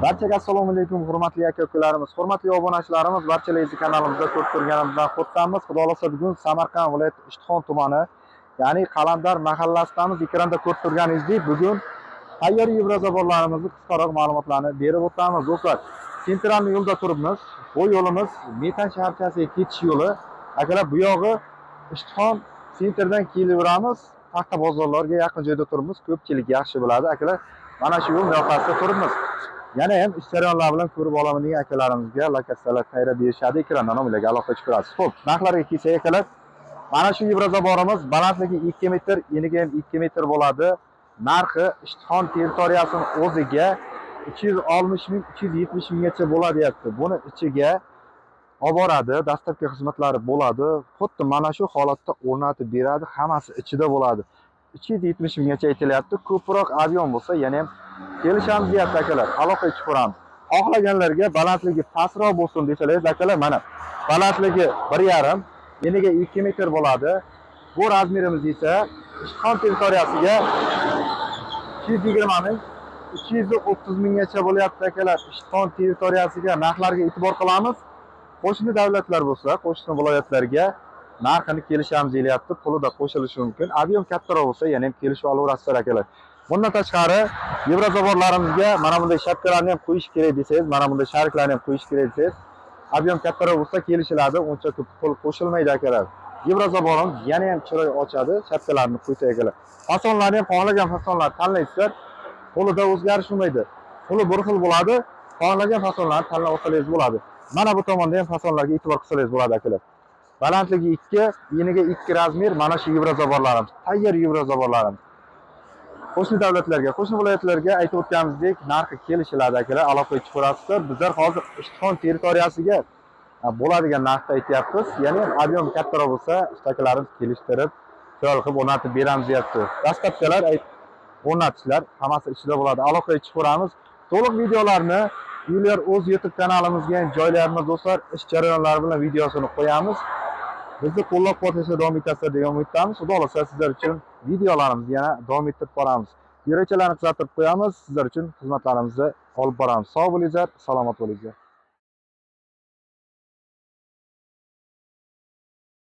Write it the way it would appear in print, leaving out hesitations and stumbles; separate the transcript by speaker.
Speaker 1: Barchaga assalomu alaykum, hurmatli aka-ukalarimiz, hurmatli obunachilarimiz, barchalaringizni kanalimizda ko'rib turganimizdan xursandmiz. Xudo xolasa bugun Samarqand viloyati Ishtixon tumani, ya'ni Qalandar mahallasidamiz. Ekranda ko'rib turganingizdek, bugun tayyor yevrozaborlarimizni qisqaroq ma'lumotlarni berib o'tamiz. Do'stlar, sentralniy yo'lda turibmiz. Bu yo'limiz Metan shaharchasiga ketish yo'li. Akalar, bu yog'i Ishtixon sentrdan kelaveramiz. Paxta bozorlarga yaqin joyda turibmiz. Ko'pchilik yaxshi biladi. Akalar, mana shu yo'l yoqasida turibmiz. Yana ham ish jarayonlari bilan ko'rib olaman degan akalarimizga lokatsiyalar tayyorlab berishadi. Ekrandan ham ularga aloqa chiqarasiz. Xo'p, narxlarga kelsak akalar, mana shu yevrozaborimiz balandligi 2 metr, eniga ham 2 metr bo'ladi. Narxi Ishtixon territoriyasining o'ziga 360 ming, 370 minggacha bo'ladi deyapti. Buni ichiga olib boradi, dastlabki xizmatlari bo'ladi. Xuddi mana shu holatda o'rnatib beradi, hammasi ichida bo'ladi. 370 minggacha aytilyapti. Ko'proq avion bo'lsa, yana ham kelishamiz deyapti akalar. Aloqa ichib ko'ramiz. Xohlaganlarga balandligi pastroq bo'lsin desalaringiz akalar, mana balandligi 1,5, eniga 2 metr bo'ladi. Bu razmerimiz esa Ishtixon territoriyasiga 220 ming, 330 minggacha bo'lyapti akalar. Ishtixon territoriyasiga narxlarga e'tibor qilamiz. Qo'shni davlatlar bo'lsa, qo'shni viloyatlarga narxini kelishamiz deyapti. Pulida qo'shilishi mumkin. Avion kattaroq bo'lsa, yana ham kelishib olaverasizlar akalar. Bundan tashqari, yevrozaborlarimizga mana bunday shapkalarni ham qo'yish kerak desangiz, mana bunday shariklarni ham qo'yish kerak desangiz, avion kattaroq bo'lsa kelishiladi, uncha ko'p pul qo'shilmaydi akalar. Yevrozaborimiz yana ham chiroy ochadi, shapkalarni qo'ysa akalar. Fasonlarni ham xohlagan fasonlarni tanlaysizlar. Pulida o'zgarish bo'lmaydi. Puli bir xil bo'ladi. Xohlagan fasonlarni tanlab olsangiz bo'ladi. Mana bu tomonda ham fasonlarga e'tibor qilsangiz bo'ladi akalar. Balandligi 2, eniga 2 razmer, mana shu yevrozaborlarimiz, tayyor yevrozaborlarimiz. Qo'shni davlatlarga, qo'shni viloyatlarga aytib o'tganimizdek, narxi kelishiladi akalar, aloqa ichib ko'rasizlar. Bizlar hozir Ishtixon territoriyasiga bo'ladigan narxda aytyapmiz. Ya'ni avion kattaroq bo'lsa, ishtakilarimiz kelishtirib, chiroyli qilib o'rnatib beramiz deyapti. Dastlabkilar o'rnatishlar hammasi ichida bo'ladi. Aloqa ichib ko'ramiz. To'liq videolarni Yuliar o'z YouTube kanalimizga joylaymiz do'stlar. Ish jarayonlari bilan videosini qo'yamiz. Bizni qo'llab-quvvatlashda davom etasizlar degan umiddamiz. Xudo xolasa sizlar uchun videolarimizni yana davom ettirib boramiz. Yo'lakchalarni kuzatib qo'yamiz. Sizlar uchun xizmatlarimizni olib boramiz. Sog' bo'linglar, salomat bo'linglar.